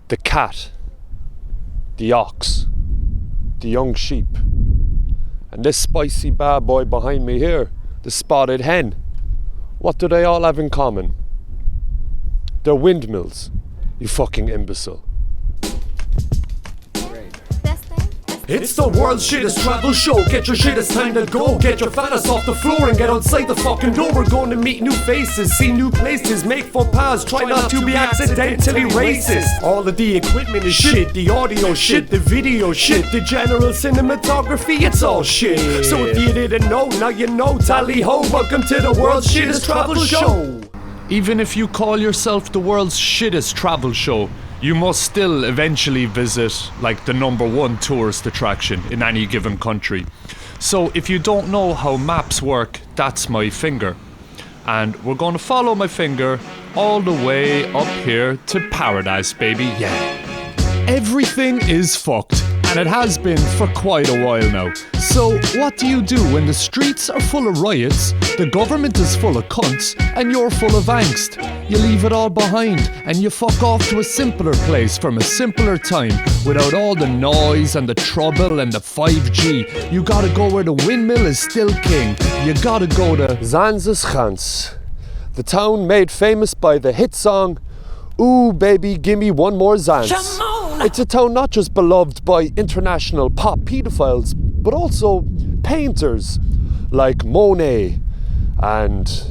the cat, the ox, the young sheep, and this spicy bad boy behind me here, the spotted hen. What do they all have in common? They're windmills, you fucking imbecile. It's the world's shittest travel show. Get your shit, it's time to go. Get your fattest off the floor and get outside the fucking door. We're going to meet new faces, see new places, make faux pas, try not to be accidentally racist. All of the equipment is shit, the audio shit, the video shit, the general cinematography, it's all shit. So if you didn't know, now you know. Tally ho, welcome to the world's shittest travel show. Even if you call yourself the world's shittest travel show, you must still eventually visit like the #1 tourist attraction in any given country. So if you don't know how maps work, that's my finger. And we're going to follow my finger all the way up here to paradise, baby, yeah. Everything is fucked, and it has been for quite a while now. So what do you do when the streets are full of riots, the government is full of cunts, and you're full of angst? You leave it all behind, and you fuck off to a simpler place from a simpler time, without all the noise and the trouble and the 5G. You gotta go where the windmill is still king. You gotta go to Zaanse Schans, the town made famous by the hit song, "Ooh baby, gimme one more Zaanse." It's a town not just beloved by international pop pedophiles, but also painters like Monet and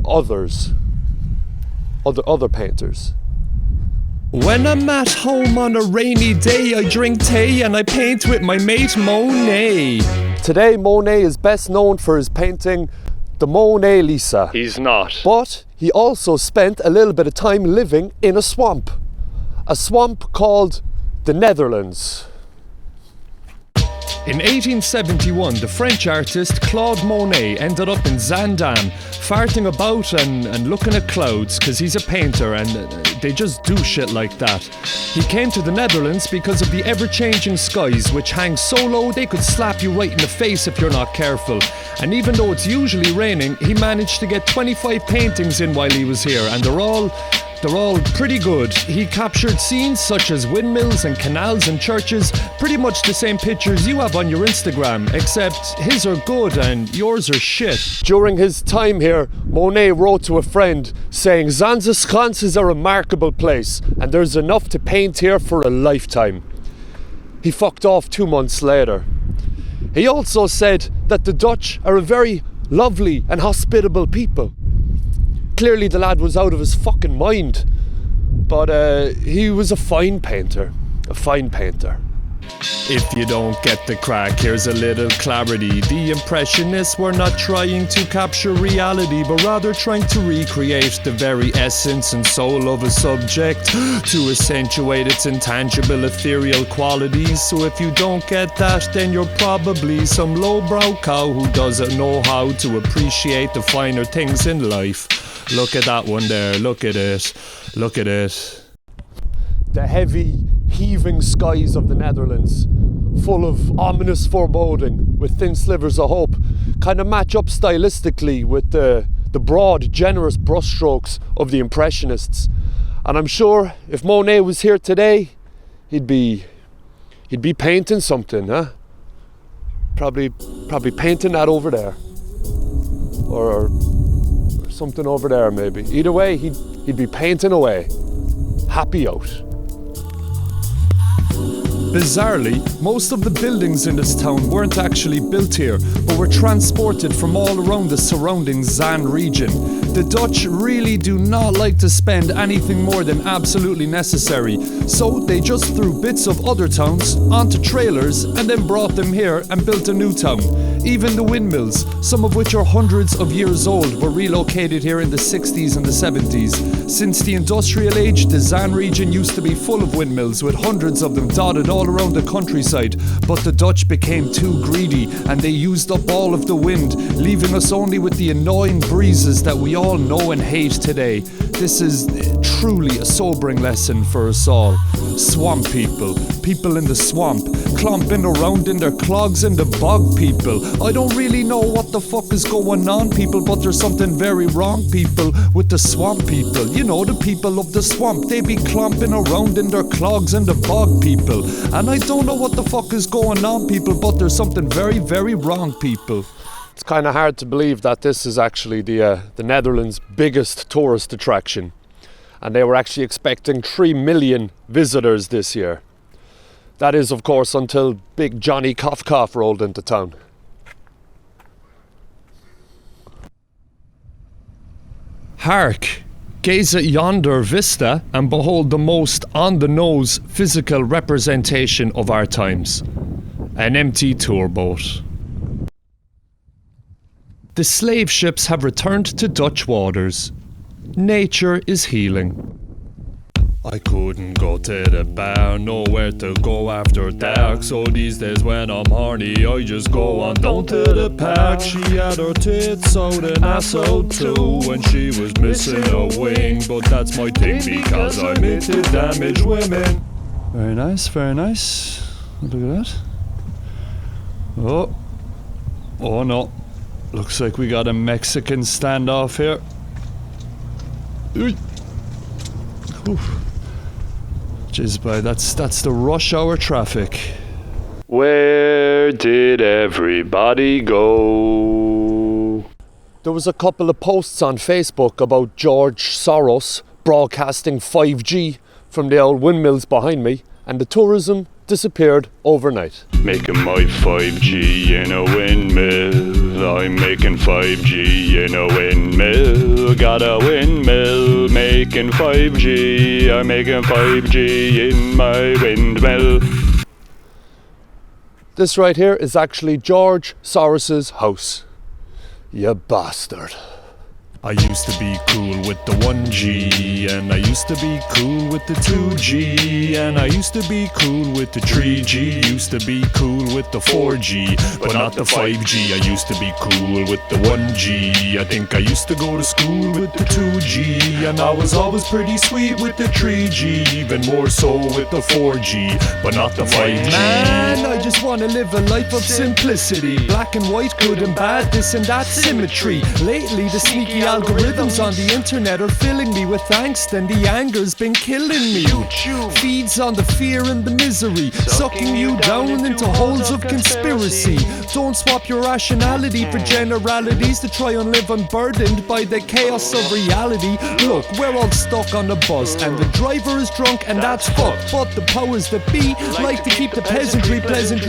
others. Other painters. When I'm at home on a rainy day, I drink tea and I paint with my mate Monet. Today, Monet is best known for his painting the Mona Lisa. He's not. But he also spent a little bit of time living in a swamp called the Netherlands. In 1871, the French artist Claude Monet ended up in Zaandam, farting about and looking at clouds, because he's a painter and they just do shit like that. He came to the Netherlands because of the ever-changing skies, which hang so low they could slap you right in the face if you're not careful. And even though it's usually raining, he managed to get 25 paintings in while he was here, and they're all pretty good. He captured scenes such as windmills and canals and churches, pretty much the same pictures you have on your Instagram, except his are good and yours are shit. During his time here, Monet wrote to a friend saying Zaanse Schans is a remarkable place and there's enough to paint here for a lifetime. He fucked off 2 months later. He also said that the Dutch are a very lovely and hospitable people. Clearly the lad was out of his fucking mind, but he was a fine painter. If you don't get the crack, here's a little clarity. The Impressionists were not trying to capture reality, but rather trying to recreate the very essence and soul of a subject to accentuate its intangible, ethereal qualities. So if you don't get that, then you're probably some lowbrow cow who doesn't know how to appreciate the finer things in life. Look at that one there, look at it. The heavy, heaving skies of the Netherlands, full of ominous foreboding with thin slivers of hope, kind of match up stylistically with the broad, generous brushstrokes of the Impressionists. And I'm sure if Monet was here today, he'd be painting something, huh? Probably painting that over there. Or something over there maybe. Either way, he'd be painting away. Happy out. Bizarrely, most of the buildings in this town weren't actually built here, but were transported from all around the surrounding Zaan region. The Dutch really do not like to spend anything more than absolutely necessary, so they just threw bits of other towns onto trailers and then brought them here and built a new town. Even the windmills, some of which are hundreds of years old, were relocated here in the 60s and the 70s. Since the industrial age, the Zaan region used to be full of windmills, with hundreds of them dotted all around the countryside, but the Dutch became too greedy and they used up all of the wind, leaving us only with the annoying breezes that we all know and hate today. This is truly a sobering lesson for us all. Swamp people in the swamp, clomping around in their clogs in the bog people, I don't really know what the fuck is going on, people, but there's something very wrong, people, with the swamp people. You know, the people of the swamp, they be clomping around in their clogs in the bog, people. And I don't know what the fuck is going on, people, but there's something very, very wrong, people. It's kind of hard to believe that this is actually the Netherlands' biggest tourist attraction. And they were actually expecting 3 million visitors this year. That is, of course, until Big Johnny Cough Cough rolled into town. Hark! Gaze at yonder vista and behold the most on-the-nose physical representation of our times. An empty tour boat. The slave ships have returned to Dutch waters. Nature is healing. I couldn't go to the bar, nowhere to go after dark. So these days when I'm horny, I just go on down to the park. She had her tits out and ass out too, when she was missing a wing. But that's my thing because I'm into damaged women. Very nice, very nice. Look at that. Oh no. Looks like we got a Mexican standoff here. Jeez, boy, that's the rush hour traffic. Where did everybody go? There was a couple of posts on Facebook about George Soros broadcasting 5G from the old windmills behind me, and the tourism disappeared overnight. Making my 5G in a windmill. I'm making 5G in a windmill. Got a windmill making 5G. I'm making 5G in my windmill. This right here is actually George Soros's house. You bastard. I used to be cool with the 1G, and I used to be cool with the 2G, and I used to be cool with the 3G, used to be cool with the 4G, but not the 5G. I used to be cool with the 1G. I think I used to go to school with the 2G, and I was always pretty sweet with the 3G, even more so with the 4G, but not the 5G. Man, I just wanna live a life of simplicity, black and white, good and bad, this and that symmetry. Lately the sneaky algorithms on the internet are filling me with angst, and the anger's been killing me. Feeds on the fear and the misery, sucking you down into holes of conspiracy. Don't swap your rationality for generalities to try and live unburdened by the chaos of reality. Look, we're all stuck on the bus, and the driver is drunk, and that's fucked. But the powers that be like to keep the peasantry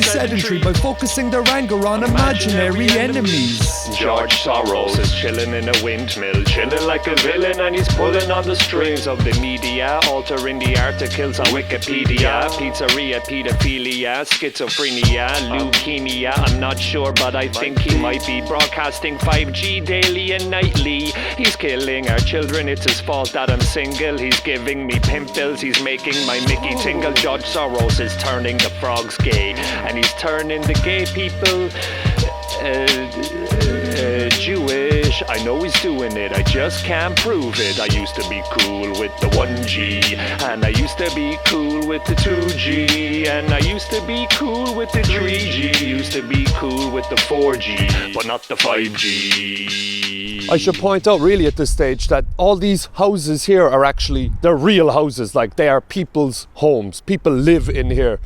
sedentary by focusing their anger on imaginary enemies. George Soros is chilling in a windmill, chilling like a villain, and he's pulling on the strings of the media, altering the articles on Wikipedia. Pizzeria, pedophilia, schizophrenia, leukemia, I'm not sure, but I think he might be broadcasting 5G daily and nightly. He's killing our children, it's his fault that I'm single. He's giving me pimples, he's making my Mickey tingle. George Soros is turning the frogs gay, and he's turning the gay people Jewish. I know he's doing it, I just can't prove it. I used to be cool with the 1G, and I used to be cool with the 2G, and I used to be cool with the 3G, used to be cool with the 4G, but not the 5G. I should point out really at this stage that all these houses here are actually, they're real houses, like they are people's homes. People live in here.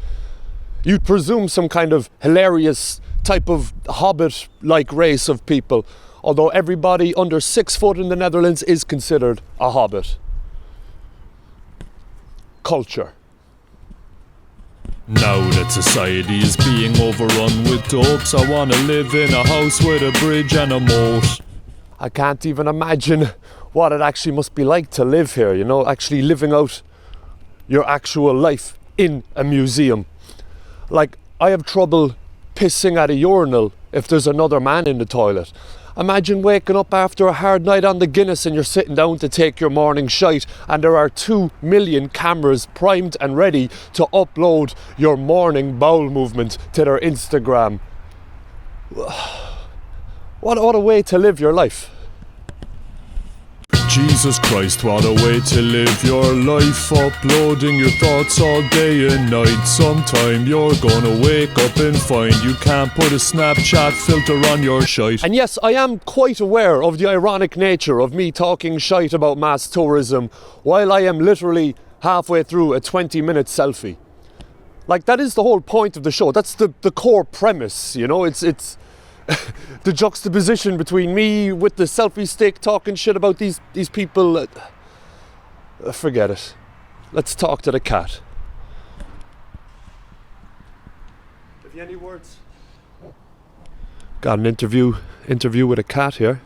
You'd presume some kind of hilarious type of hobbit-like race of people, although everybody under 6 foot in the Netherlands is considered a hobbit. Culture. Now that society is being overrun with dopes, I wanna live in a house with a bridge and a moat. I can't even imagine what it actually must be like to live here, you know, actually living out your actual life in a museum. Like, I have trouble pissing at a urinal if there's another man in the toilet. Imagine waking up after a hard night on the Guinness and you're sitting down to take your morning shite, and there are 2 million cameras primed and ready to upload your morning bowel movement to their Instagram. What a way to live your life. Jesus Christ, what a way to live your life, uploading your thoughts all day and night. Sometime you're gonna wake up and find you can't put a Snapchat filter on your shite. And yes, I am quite aware of the ironic nature of me talking shite about mass tourism while I am literally halfway through a 20-minute selfie. Like, that is the whole point of the show. That's the core premise, you know. It's the juxtaposition between me with the selfie stick talking shit about these people. Forget it. Let's talk to the cat. Have you any words? Got an interview with a cat here.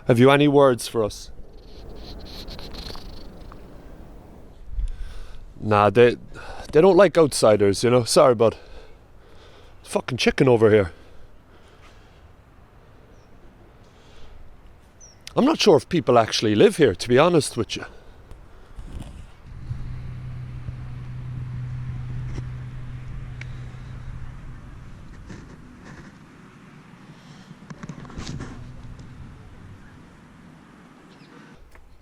Have you any words for us? Nah, they don't like outsiders, you know. Sorry, bud. Fucking chicken over here. I'm not sure if people actually live here, to be honest with you.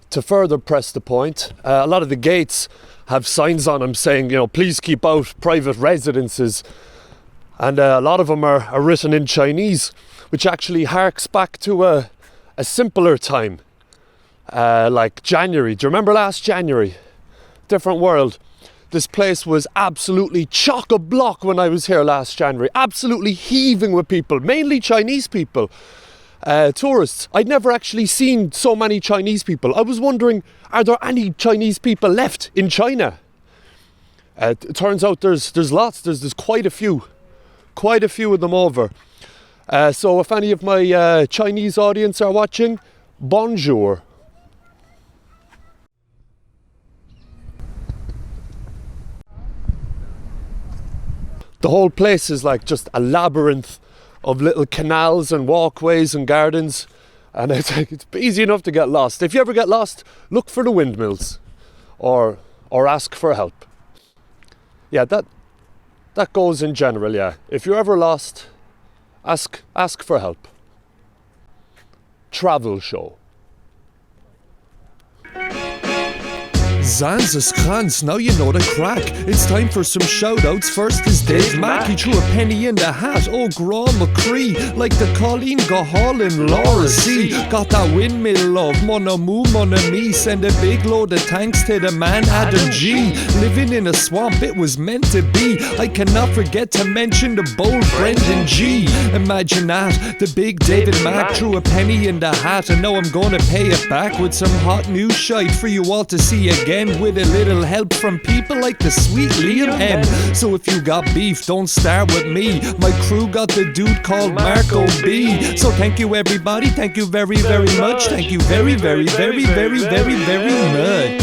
To further press the point, a lot of the gates have signs on them saying, you know, please keep out private residences. And a lot of them are written in Chinese, which actually harks back to a simpler time, like January. Do you remember last January? Different world. This place was absolutely chock-a-block when I was here last January. Absolutely heaving with people, mainly Chinese people. Tourists. I'd never actually seen so many Chinese people. I was wondering, are there any Chinese people left in China? It turns out there's lots. There's quite a few of them over. So if any of my Chinese audience are watching, bonjour. The whole place is like just a labyrinth of little canals and walkways and gardens, and it's easy enough to get lost. If you ever get lost, look for the windmills, or ask for help. Yeah, that goes in general. Yeah, if you're ever lost, ask for help. Travel show. Zaanse Schans, now you know the crack. It's time for some shout-outs. First is Dave Mack, he threw a penny in the hat. Oh, Gra McCree, like the Colleen Gahal and Laura C. Got that windmill love, mon amour, mon ami. Send a big load of thanks to the man Adam G. Living in a swamp, it was meant to be. I cannot forget to mention the bold Brendan G. Imagine that, the big David Mack threw a penny in the hat. And now I'm gonna pay it back with some hot new shite for you all to see again, with a little help from people like the sweet Liam M. So if you got beef, don't start with me. My crew got the dude called Marco B. So thank you everybody, thank you very, very much. Thank you very, very, very, very, very, very much.